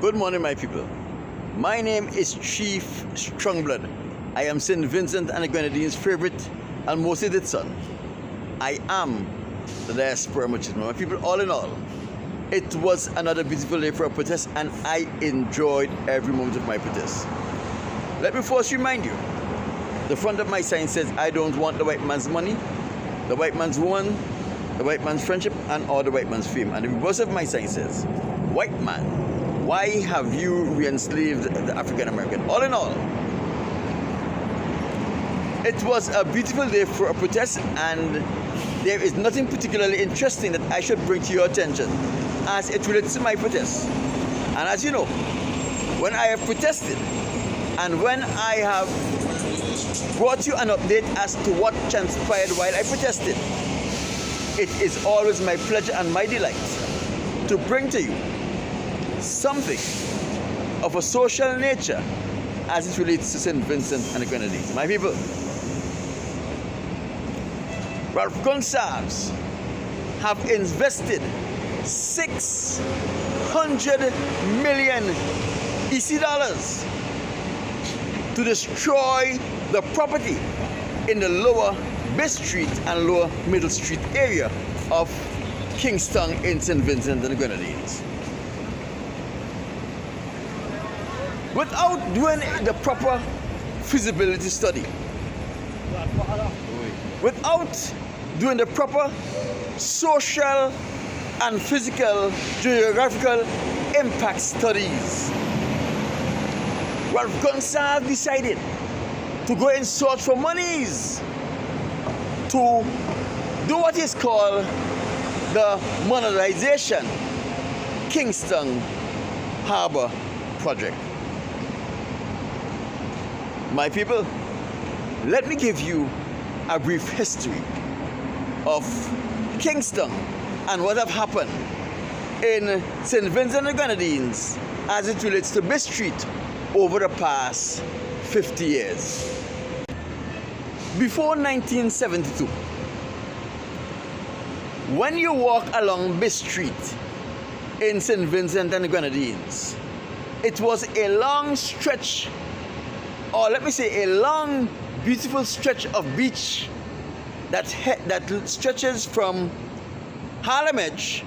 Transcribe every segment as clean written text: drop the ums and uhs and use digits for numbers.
Good morning, my people. My name is Chief Strongblood. I am St. Vincent and the Grenadines' favorite and most hated son. I am the diaspora merchant. My people, all in all, it was another beautiful day for a protest, and I enjoyed every moment of my protest. Let me first remind you, the front of my sign says, I don't want the white man's money, the white man's woman, the white man's friendship, and all the white man's fame. And the reverse of my sign says, white man, why have you re-enslaved the African American? All in all, it was a beautiful day for a protest, and there is nothing particularly interesting that I should bring to your attention as it relates to my protest. And as you know, when I have protested and when I have brought you an update as to what transpired while I protested, it is always my pleasure and my delight to bring to you something of a social nature as it relates to St. Vincent and the Grenadines. My people, Ralph Gonsalves have invested 600 million EC dollars to destroy the property in the lower Bay Street and lower Middle Street area of Kingston in St. Vincent and the Grenadines. Without doing the proper feasibility study, without doing the proper social and physical geographical impact studies, Ralph Gonsalves decided to go in search for monies to do what is called the modernization Kingston Harbor project. My people, let me give you a brief history of Kingston and what have happened in St. Vincent and the Grenadines as it relates to Bay Street over the past 50 years. Before 1972, when you walk along Bay Street in St. Vincent and the Grenadines, it was a long stretch, or let me say a long, beautiful stretch of beach that stretches from Harlem Edge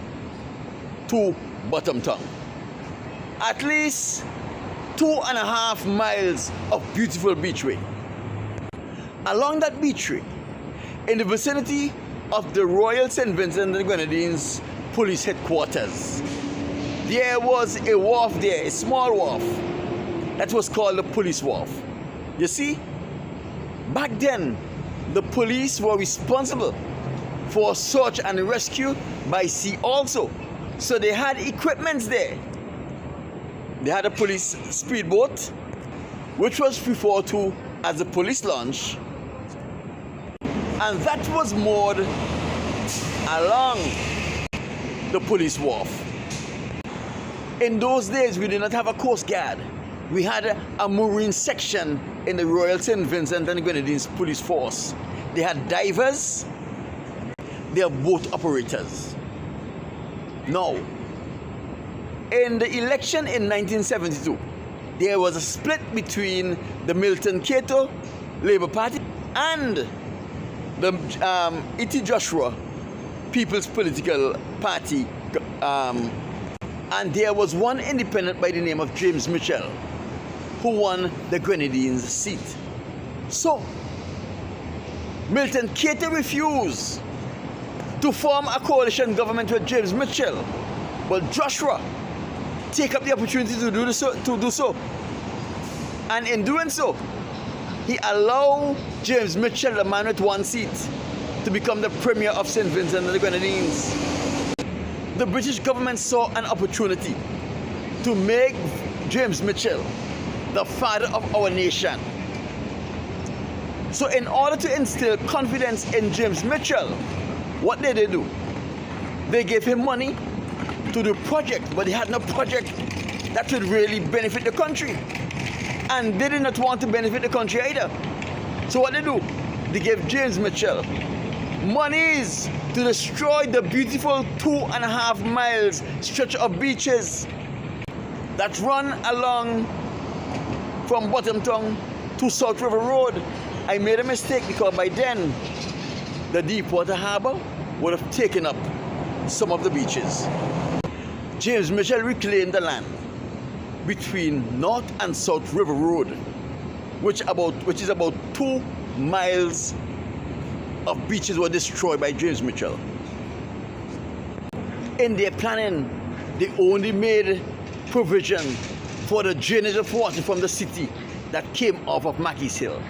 to Bottom Tongue. At least 2.5 miles of beautiful beachway. Along that beachway, in the vicinity of the Royal St. Vincent and the Grenadines Police Headquarters, there was a wharf there, a small wharf, that was called the Police Wharf. You see, back then, the police were responsible for search and rescue by sea also. So they had equipments there. They had a police speedboat, which was referred to as the police launch, and that was moored along the police wharf. In those days, we did not have a coast guard. We had a marine section in the Royal St. Vincent and the Grenadines Police Force. They had divers, they have boat operators. Now, in the election in 1972, there was a split between the Milton Cato Labour Party and the E.T. Joshua People's Political Party, and there was one independent by the name of James Mitchell who won the Grenadines seat. So, Milton Cato refused to form a coalition government with James Mitchell, but Joshua take up the opportunity to do so. And in doing so, he allowed James Mitchell, the man with one seat, to become the Premier of St. Vincent and the Grenadines. The British government saw an opportunity to make James Mitchell the father of our nation. So in order to instill confidence in James Mitchell, what did they do? They gave him money to do project, but he had no project that would really benefit the country. And they did not want to benefit the country either. So what they do? They gave James Mitchell monies to destroy the beautiful 2.5 miles stretch of beaches that run along from Bottomtown to South River Road. I made a mistake because by then the Deepwater Harbor would have taken up some of the beaches. James Mitchell reclaimed the land between North and South River Road, which is about 2 miles of beaches were destroyed by James Mitchell. In their planning, they only made provision for the drainage of water from the city that came off of Mackey's Hill.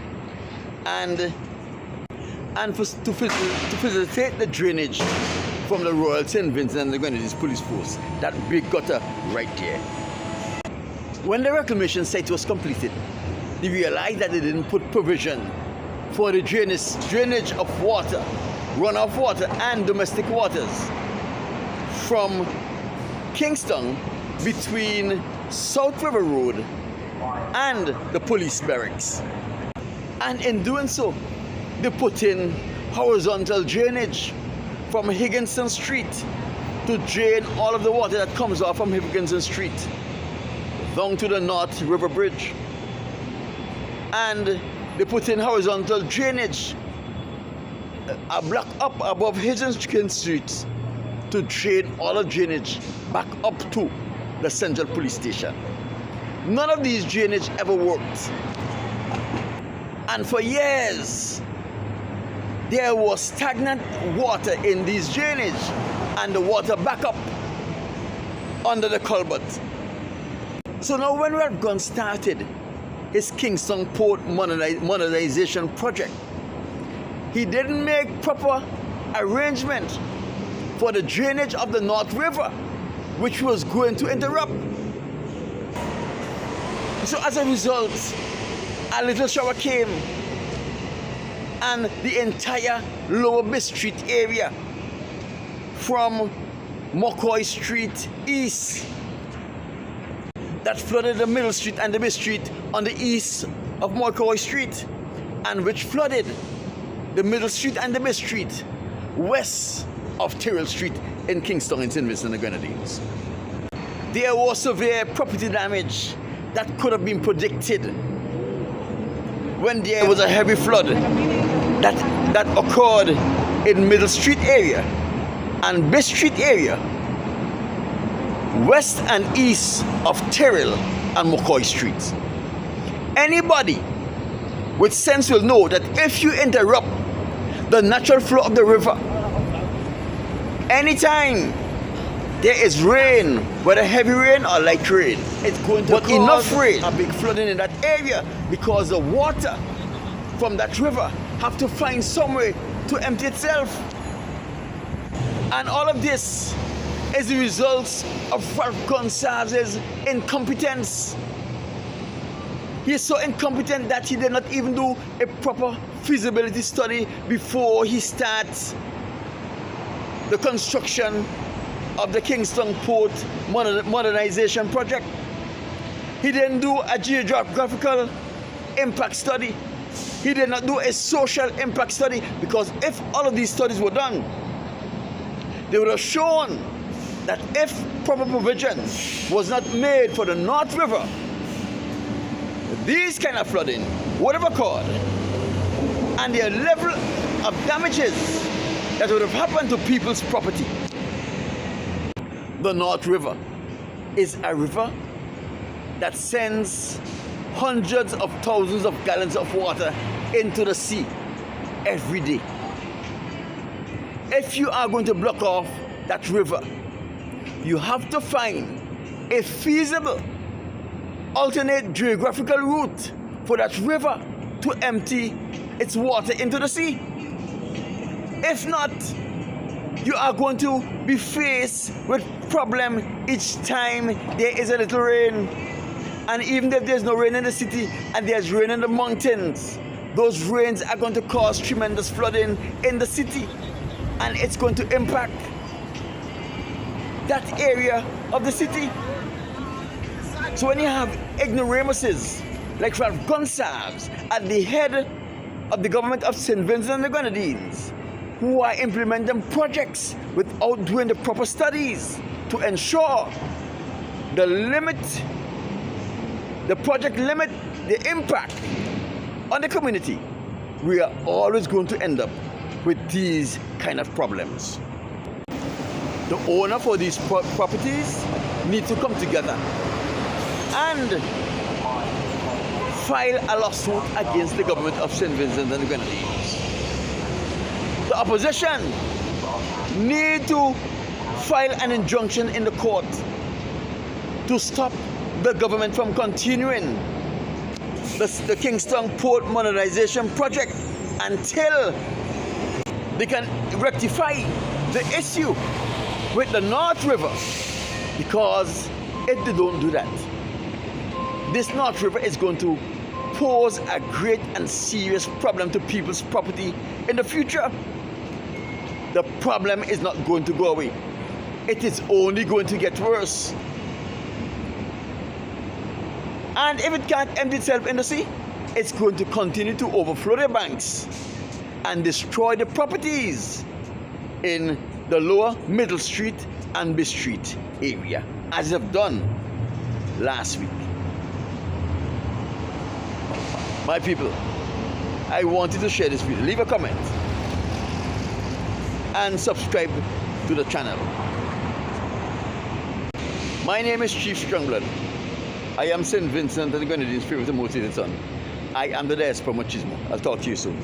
And to facilitate the drainage from the Royal St. Vincent and the Grenadines Police Force, that big gutter right there. When the reclamation site was completed, they realized that they didn't put provision for the drainage of water, runoff water and domestic waters from Kingston between South River Road and the police barracks. And in doing so, they put in horizontal drainage from Higginson Street to drain all of the water that comes off from Higginson Street down to the North River Bridge. And they put in horizontal drainage a block up above Higginson Street to drain all the drainage back up to the Central Police Station. None of these drainage ever worked. And for years, there was stagnant water in these drainage and the water back up under the culvert. So now when Red Gun started his Kingston Port modernization project, he didn't make proper arrangement for the drainage of the North River, which was going to interrupt. So as a result, a little shower came and the entire Lower Bay Street area from McCoy Street east that flooded the Middle Street and the Bay Street on the east of McCoy Street, and which flooded the Middle Street and the Bay Street west of Tyrrell Street in Kingston and St. Vincent and the Grenadines. There was severe property damage that could have been predicted when there was a heavy flood that occurred in Middle Street area and Bay Street area, west and east of Tyrrell and McCoy Streets. Anybody with sense will know that if you interrupt the natural flow of the river, anytime there is rain, whether heavy rain or light rain, it's going to cause enough rain, a big flooding in that area, because the water from that river have to find some way to empty itself. And all of this is the result of Gonsalves' incompetence. He is so incompetent that he did not even do a proper feasibility study before he starts the construction of the Kingston Port modernization project. He didn't do a geographical impact study. He did not do a social impact study, because if all of these studies were done, they would have shown that if proper provision was not made for the North River, these kind of flooding would have occurred, and the level of damages that would have happened to people's property. The North River is a river that sends hundreds of thousands of gallons of water into the sea every day. If you are going to block off that river, you have to find a feasible alternate geographical route for that river to empty its water into the sea. If not, you are going to be faced with problem each time there is a little rain. And even if there's no rain in the city and there's rain in the mountains, those rains are going to cause tremendous flooding in the city, and it's going to impact that area of the city. So when you have ignoramuses like Ralph Gonsalves at the head of the government of St. Vincent and the Grenadines, who are implementing projects without doing the proper studies to ensure the project limit the impact on the community, we are always going to end up with these kind of problems. The owner for these properties need to come together and file a lawsuit against the government of St. Vincent and the Grenadines. The opposition need to file an injunction in the court to stop the government from continuing the Kingston Port Modernization Project until they can rectify the issue with the North River, because if they don't do that, this North River is going to pose a great and serious problem to people's property in the future. The problem is not going to go away. It is only going to get worse. And if it can't empty itself in the sea, it's going to continue to overflow the banks and destroy the properties in the lower Middle Street and B Street area, as it have done last week. My people, I wanted to share this video. Leave a comment and subscribe to the channel. My name is Chief Strongblood. I am St. Vincent and the Grenadines' favorite motivated son. I am the diaspora machismo. I'll talk to you soon.